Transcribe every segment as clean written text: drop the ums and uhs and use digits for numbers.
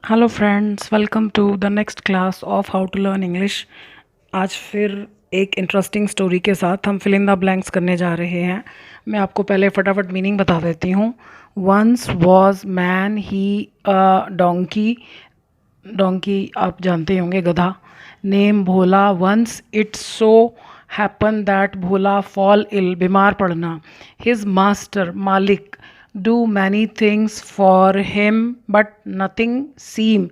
Hello friends, welcome to the next class of how to learn English. आज फिर एक interesting story के साथ हम फिल इन द ब्लैंक्स करने जा रहे हैं। मैं आपको पहले फटाफट मीनिंग बता देती हूँ। Once was man he a donkey. Donkey आप जानते ही होंगे, गधा। Name Bhola. Once it's so happen that Bhola fall ill, बीमार पड़ना। हिज मास्टर, मालिक, do many things for him but nothing seem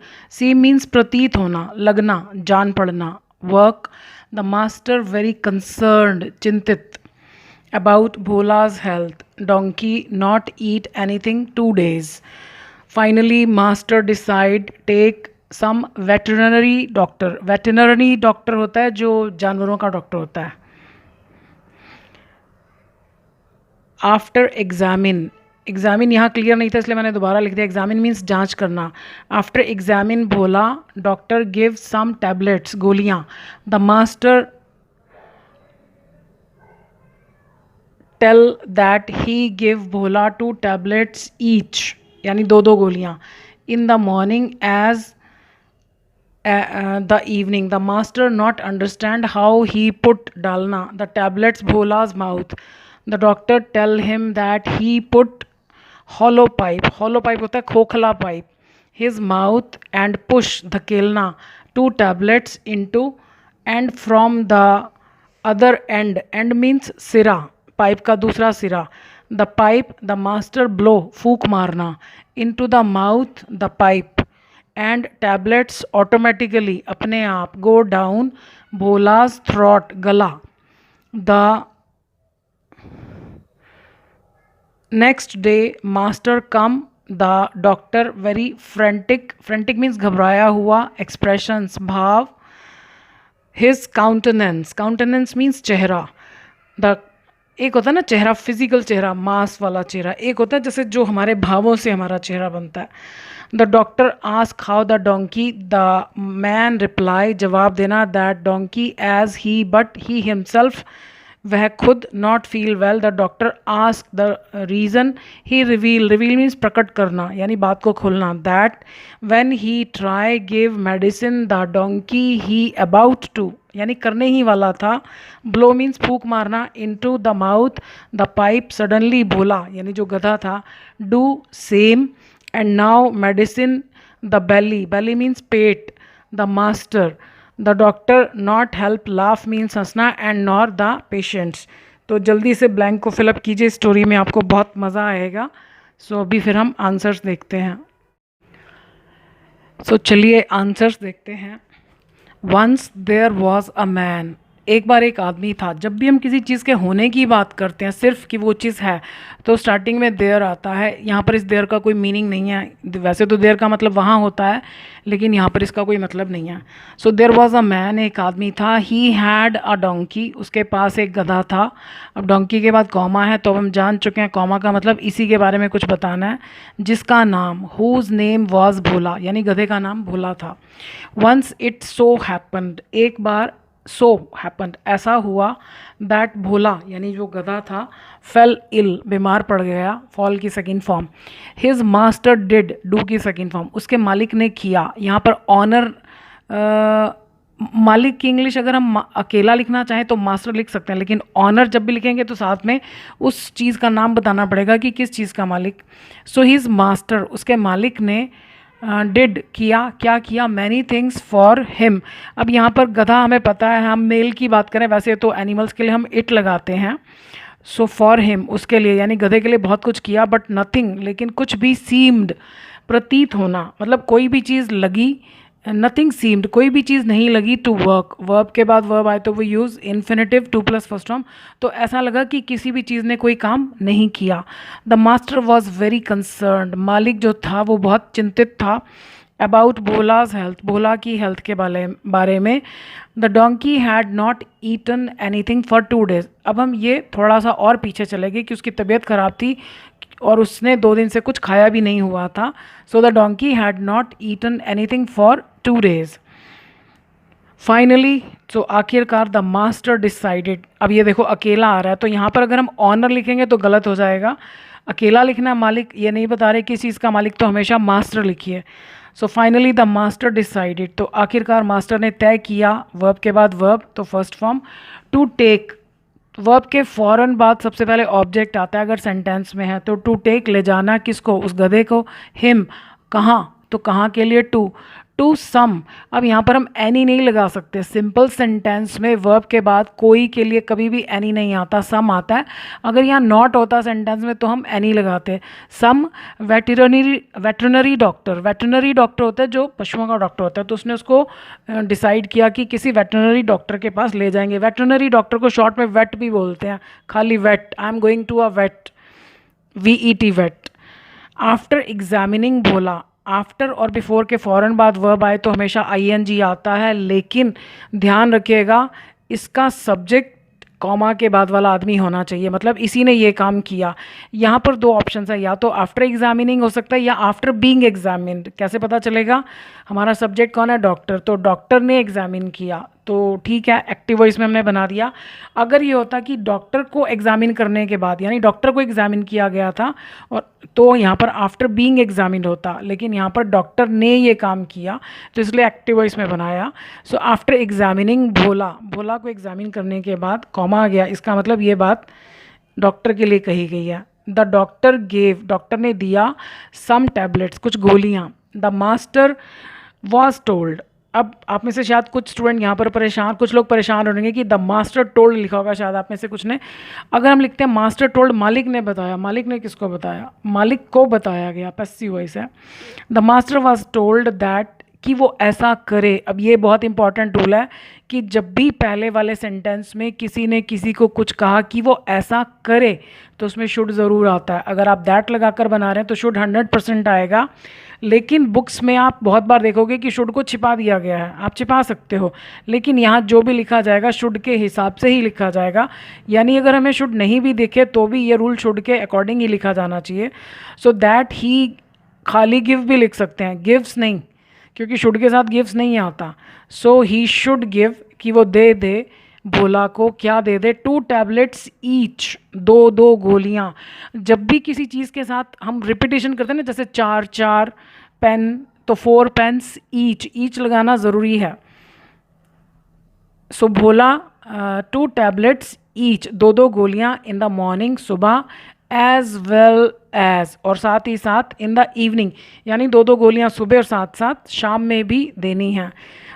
means प्रतीत होना, लगना, जान पड़ना। work, the master very concerned, चिंतित। about Bhola's health, donkey not eat anything 2 days। finally master decide take some veterinary doctor। veterinary doctor होता है जो जानवरों का डॉक्टर होता है। आफ्टर एग्जामिन, एग्जामिन यहाँ क्लियर नहीं था इसलिए मैंने दोबारा लिख दिया। एग्जामिन मीन्स जांच करना। After examine Bhola doctor give some tablets, गोलियाँ। The master tell that he give Bhola 2 tablets each, यानी दो दो गोलियाँ। In the morning as the evening the master not understand how he put, डालना, the tablets Bhola's mouth. The doctor tell him that he put hollow pipe, hollow pipe होता है खोखला pipe, his mouth and push, धकेलना, 2 tablets into and from the other and, and means सिरा, pipe का दूसरा सिरा। The pipe the master blow, फूक मारना, into the mouth the pipe and tablets automatically, अपने आप, गो डाउन भोलाज थ्रॉट, गला। The next day master come, the doctor very frantic, frantic means घबराया हुआ, एक्सप्रेशंस, भाव। हिज काउंटेनेंस, काउंटेनेंस मीन्स चेहरा। The एक होता है ना चेहरा, फिजिकल चेहरा, मांस वाला चेहरा, एक होता है जैसे जो हमारे भावों से हमारा चेहरा बनता है। The doctor ask how the donkey, the man reply, जवाब देना, that donkey as he but he himself, वह खुद, not feel well. The doctor ask the reason, he reveal, reveal means प्रकट करना यानी बात को खोलना। That when he try give medicine the donkey he about to, यानी करने ही वाला था। ब्लो मीन्स फूक मारना, into the mouth the pipe, suddenly Bhola यानी जो गधा था, do same and now medicine the belly, belly means पेट, the master. The doctor not help, laugh means हंसना, एंड नॉर द पेशेंट्स। तो जल्दी से ब्लैंक को फिलअप कीजिए, स्टोरी में आपको बहुत मज़ा आएगा। सो अभी फिर हम आंसर्स देखते हैं। सो चलिए आंसर्स देखते हैं। Once there was a man, एक बार एक आदमी था। जब भी हम किसी चीज़ के होने की बात करते हैं, सिर्फ कि वो चीज़ है, तो स्टार्टिंग में देयर आता है। यहाँ पर इस देयर का कोई मीनिंग नहीं है। वैसे तो देयर का मतलब वहाँ होता है, लेकिन यहाँ पर इसका कोई मतलब नहीं है। So there was a man, एक आदमी था। ही हैड अ डोंकी, उसके पास एक गधा था। अब डोंकी के बाद कॉमा है, तो अब हम जान चुके हैं कॉमा का मतलब इसी के बारे में कुछ बताना है। जिसका नाम, हुज नेम वॉज भोला, यानी गधे का नाम भोला था। वंस इट सो हैपन्ड, एक बार, सो हैपन्ड ऐसा हुआ, दैट भोला यानी जो गधा था, फेल इल बीमार पड़ गया, फॉल की second form. His master did, do की सेकेंड फॉर्म, उसके मालिक ने किया। यहाँ पर ऑनर, मालिक की इंग्लिश अगर हम अकेला लिखना चाहें तो मास्टर लिख सकते हैं, लेकिन ऑनर जब भी लिखेंगे तो साथ में उस चीज़ का नाम बताना पड़ेगा कि किस चीज़ का मालिक। सो हिज मास्टर, उसके मालिक ने, डिड किया, क्या किया, मैनी थिंग्स फॉर हिम। अब यहाँ पर गधा हमें पता है, हम मेल की बात करें, वैसे तो एनिमल्स के लिए हम इट लगाते हैं। सो फॉर हिम, उसके लिए यानी गधे के लिए बहुत कुछ किया, बट नथिंग, लेकिन कुछ भी, सीम्ड प्रतीत होना, मतलब कोई भी चीज़ लगी, नथिंग सीम्ड कोई भी चीज़ नहीं लगी, टू वर्क, वर्ब के बाद वर्ब आए तो वो यूज़ इन्फिनेटिव 2 + फर्स्ट फॉर्म, तो ऐसा लगा कि किसी भी चीज़ ने कोई काम नहीं किया। The master was very concerned, मालिक जो था वो बहुत चिंतित था। अबाउट भोलाज हेल्थ, भोला की हेल्थ के बारे में। The donkey had not eaten anything for 2 days। अब हम ये थोड़ा सा और पीछे चले गए कि उसकी तबीयत ख़राब थी और उसने 2 दिन से कुछ खाया भी नहीं हुआ था। So the donkey had not eaten anything for 2 days। Finally, तो आखिरकार, द मास्टर डिसाइडेड, अब ये देखो अकेला आ रहा है, तो यहाँ पर अगर हम ऑनर लिखेंगे तो गलत हो जाएगा। अकेला लिखना, मालिक ये नहीं बता रहे किस चीज़ का मालिक, तो हमेशा मास्टर लिखिए। So finally the master decided, तो आखिरकार मास्टर ने तय किया, वर्ब के बाद वर्ब तो first form, to take, verb के फ़ौरन बाद सबसे पहले ऑब्जेक्ट आता है अगर सेंटेंस में है, तो टू टेक ले जाना किसको, उस गधे को, हिम कहाँ, तो कहाँ के लिए टू सम। अब यहाँ पर हम एनी नहीं लगा सकते, सिंपल सेंटेंस में वर्ब के बाद कोई के लिए कभी भी एनी नहीं आता, सम आता है। अगर यहाँ नॉट होता सेंटेंस में तो हम एनी लगाते। सम वेटरनरी डॉक्टर होता है जो पशुओं का डॉक्टर होता है, तो उसने उसको डिसाइड किया कि किसी वेटरनरी डॉक्टर के पास ले जाएंगे। वेटरनरी डॉक्टर को शॉर्ट में वेट भी बोलते हैं, खाली vet, I am going to a vet, VET vet. After examining बोला, आफ्टर और बिफोर के फ़ौरन बाद वर्ब आए तो हमेशा ING आता है, लेकिन ध्यान रखिएगा इसका सब्जेक्ट कॉमा के बाद वाला आदमी होना चाहिए, मतलब इसी ने ये काम किया। यहाँ पर दो ऑप्शन है, या तो आफ्टर एग्जामिनिंग हो सकता है या आफ्टर बीइंग एग्जामिन्ड। कैसे पता चलेगा, हमारा सब्जेक्ट कौन है, डॉक्टर, तो डॉक्टर ने एग्जामिन किया, तो ठीक है, एक्टिव वॉइस में हमने बना दिया। अगर ये होता कि डॉक्टर को एग्जामिन करने के बाद, यानी डॉक्टर को एग्जामिन किया गया था, और तो यहाँ पर आफ्टर बीइंग एग्जामिन्ड होता, लेकिन यहाँ पर डॉक्टर ने ये काम किया तो इसलिए एक्टिव वॉइस में बनाया। सो आफ्टर एग्जामिनिंग भोला को एग्जामिन करने के बाद कॉमा आ गया, इसका मतलब ये बात डॉक्टर के लिए कही गई है। द डॉक्टर गेव, डॉक्टर ने दिया, सम टैबलेट्स, कुछ गोलियाँ। द मास्टर वॉज टोल्ड, अब आप में से शायद कुछ स्टूडेंट यहाँ पर परेशान, कुछ लोग परेशान हो रहेंगे कि द मास्टर टोल्ड लिखा होगा शायद आप में से कुछ ने। अगर हम लिखते हैं मास्टर टोल्ड, मालिक ने बताया, मालिक ने किसको बताया, मालिक को बताया गया, पैसिव वॉइस है। The master was told that, कि वो ऐसा करे। अब ये बहुत इंपॉर्टेंट रूल है कि जब भी पहले वाले सेंटेंस में किसी ने किसी को कुछ कहा कि वो ऐसा करे, तो उसमें शुड ज़रूर आता है। अगर आप दैट लगाकर बना रहे हैं तो शुड 100% आएगा, लेकिन बुक्स में आप बहुत बार देखोगे कि शुड को छिपा दिया गया है, आप छिपा सकते हो, लेकिन यहाँ जो भी लिखा जाएगा शुड के हिसाब से ही लिखा जाएगा। यानी अगर हमें शुड नहीं भी दिखे तो भी ये रूल शुड के अकॉर्डिंग ही लिखा जाना चाहिए। सो दैट ही, खाली गिव भी लिख सकते हैं, गिव्स नहीं, क्योंकि शुड के साथ गिव्स नहीं आता। सो ही शुड गिव, कि वो दे भोला को, क्या दे, 2 टैबलेट्स ईच, दो गोलियां। जब भी किसी चीज़ के साथ हम रिपीटेशन करते हैं ना, जैसे 4 पेन, तो 4 पेन्स ईच लगाना ज़रूरी है। सो भोला 2 टैबलेट्स ईच, दो गोलियां, इन द मॉर्निंग, सुबह, एज वेल एज, और साथ ही साथ इन द इवनिंग, यानी दो गोलियां सुबह और साथ साथ शाम में भी देनी है।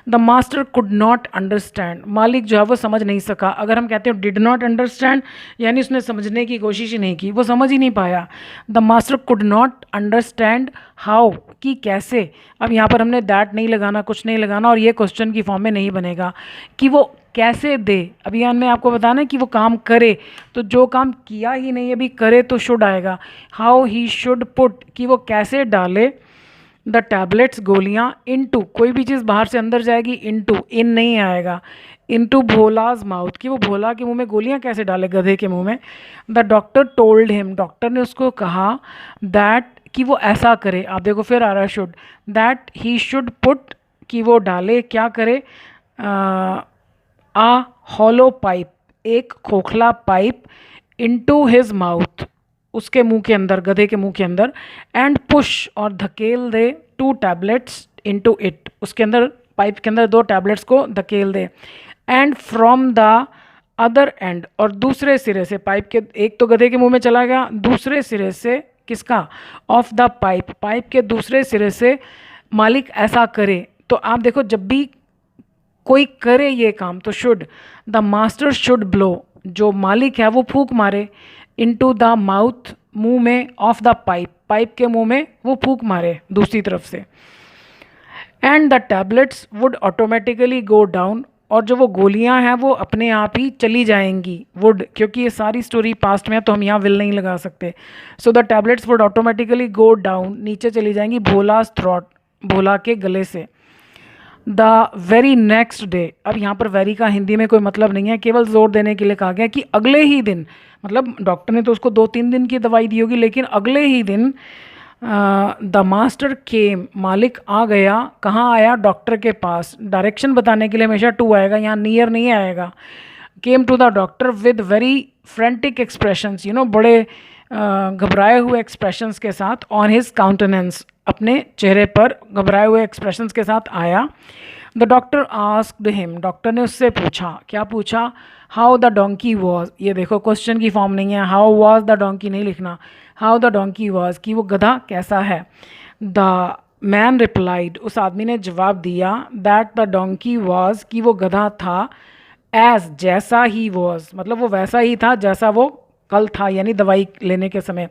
The master could not understand, मालिक जो है वो समझ नहीं सका। अगर हम कहते हैं डिड नॉट अंडरस्टैंड, यानी उसने समझने की कोशिश ही नहीं की, वो समझ ही नहीं पाया। The master could not understand how, कि कैसे। अब यहाँ पर हमने दैट नहीं लगाना, कुछ नहीं लगाना, और ये क्वेश्चन की फॉर्म में नहीं बनेगा कि वो कैसे दे। अभी यहाँ में आपको बताना है कि वो काम करे, तो जो काम किया ही नहीं अभी करे तो शुड आएगा। हाउ ही शुड पुट, कि वो कैसे डाले, द टैबलेट्स, गोलियाँ, इनटू, कोई भी चीज़ बाहर से अंदर जाएगी, इनटू, इन नहीं आएगा, इनटू भोलाज माउथ, कि वो भोला के मुंह में गोलियाँ कैसे डाले, गधे के मुंह में। The doctor told him, doctor ने उसको कहा, दैट, कि वो ऐसा करे। आप देखो फिर आ रहा है should, that he should put, कि वो डाले, क्या करे, आ हॉलो पाइप, एक खोखला पाइप, इनटू हिज माउथ, उसके मुंह के अंदर, गधे के मुंह के अंदर, एंड पुश, और धकेल दे, 2 टैबलेट्स इनटू इट, उसके अंदर, पाइप के अंदर 2 टैबलेट्स को धकेल दे। And from the other end, और दूसरे सिरे से, पाइप के, एक तो गधे के मुंह में चला गया, दूसरे सिरे से, किसका, ऑफ द पाइप, पाइप के दूसरे सिरे से मालिक ऐसा करे। तो आप देखो जब भी कोई करे ये काम तो should, the master should blow, जो मालिक है वो फूंक मारे, इनटू द माउथ, मुंह में, ऑफ द पाइप, पाइप के मुंह में वो फूंक मारे दूसरी तरफ से। And the tablets would automatically go down, और जो वो गोलियां हैं वो अपने आप ही चली जाएंगी, वुड, क्योंकि ये सारी स्टोरी पास्ट में है तो हम यहाँ विल नहीं लगा सकते। So the tablets would automatically go down, नीचे चली जाएंगी, भोलाज थ्रॉट, भोला के गले से। द वेरी नेक्स्ट डे, अब यहाँ पर वेरी का हिंदी में कोई मतलब नहीं है, केवल जोर देने के लिए कहा गया कि अगले ही दिन, मतलब डॉक्टर ने तो उसको 2-3 दिन की दवाई दी होगी, लेकिन अगले ही दिन द मास्टर केम, मालिक आ गया, कहाँ आया, डॉक्टर के पास। डायरेक्शन बताने के लिए हमेशा टू आएगा, यहाँ नियर नहीं आएगा। Came to the doctor with very frantic expressions, बड़े घबराए हुए एक्सप्रेशंस के साथ, ऑन हिज काउंटेनेंस, अपने चेहरे पर घबराए हुए एक्सप्रेशंस के साथ आया। The doctor asked him, doctor ने उससे पूछा, क्या पूछा? How the donkey was. ये देखो क्वेश्चन की फॉर्म नहीं है, हाउ वॉज द डोंकी नहीं लिखना, हाउ द डोंकी वॉज, कि वो गधा कैसा है। द मैन रिप्लाइड, उस आदमी ने जवाब दिया, दैट द डोंकी वॉज, कि वो गधा था, एज, जैसा ही वॉज, मतलब वो वैसा ही था जैसा वो कल था, यानी दवाई लेने के समय।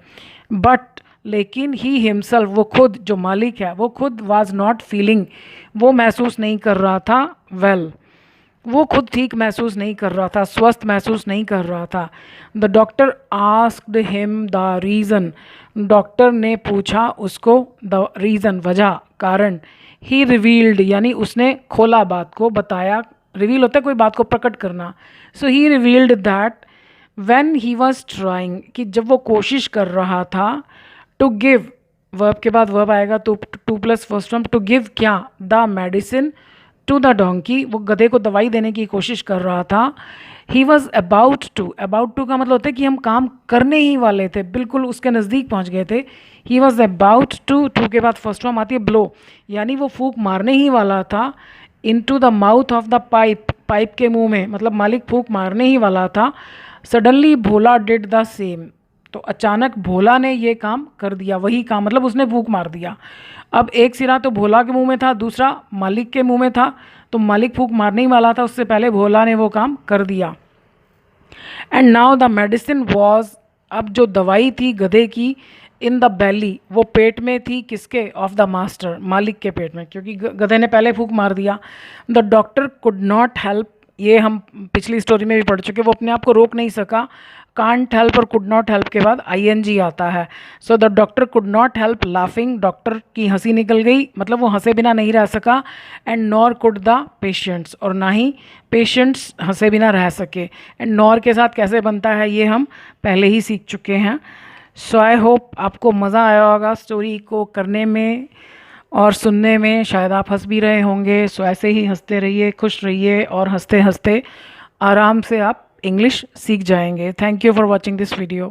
बट, लेकिन ही हिमसेल्फ, वो खुद, जो मालिक है वो खुद, वाज नॉट फीलिंग, वो महसूस नहीं कर रहा था, वेल, वो खुद ठीक महसूस नहीं कर रहा था, स्वस्थ महसूस नहीं कर रहा था। The doctor asked him the reason, doctor ने पूछा उसको द रीज़न, वजह, कारण। ही रिवील्ड, यानी उसने खोला बात को, बताया, रिवील होता है कोई बात को प्रकट करना। So he revealed that when he was trying, कि जब वो कोशिश कर रहा था, टू गिव, वर्ब के बाद वर्ब आएगा, to plus first form, to give क्या, the medicine to the donkey, वो गधे को दवाई देने की कोशिश कर रहा था। He was about to, about to का मतलब होता है कि हम काम करने ही वाले थे, बिल्कुल उसके नज़दीक पहुंच गए थे। ही वॉज अबाउट टू के बाद फर्स्ट फॉर्म आती है ब्लो, यानी वो फूंक मारने ही वाला था। Into the mouth of the pipe, pipe के मुंह में, मतलब मालिक फूंक मारने ही वाला था। Suddenly Bhola did the same, तो अचानक भोला ने ये काम कर दिया, वही काम, मतलब उसने फूंक मार दिया। अब एक सिरा तो भोला के मुंह में था, दूसरा मालिक के मुंह में था, तो मालिक फूंक मारने ही वाला था, उससे पहले भोला ने वो काम कर दिया। And now the medicine was, अब जो दवाई थी गधे की, इन द बेली, वो पेट में थी, किसके, ऑफ द मास्टर, मालिक के पेट में, क्योंकि गधे ने पहले फूंक मार दिया। The doctor could not help, ये हम पिछली स्टोरी में भी पढ़ चुके, वो अपने आप को रोक नहीं सका। कांट हेल्प और कुड नॉट हेल्प के बाद ING आता है। So the doctor could not help laughing, doctor की हंसी निकल गई, मतलब वो हंसे बिना नहीं रह सका। And nor could the patients, और ना ही पेशेंट्स हंसे बिना रह सके। एंड नॉर के साथ कैसे बनता है ये हम पहले ही सीख चुके हैं। सो आई होप आपको मज़ा आया होगा स्टोरी को करने में और सुनने में, शायद आप हंस भी रहे होंगे। सो ऐसे ही हंसते रहिए, खुश रहिए, और हंसते हंसते आराम से आप इंग्लिश सीख जाएंगे। Thank you for watching this video.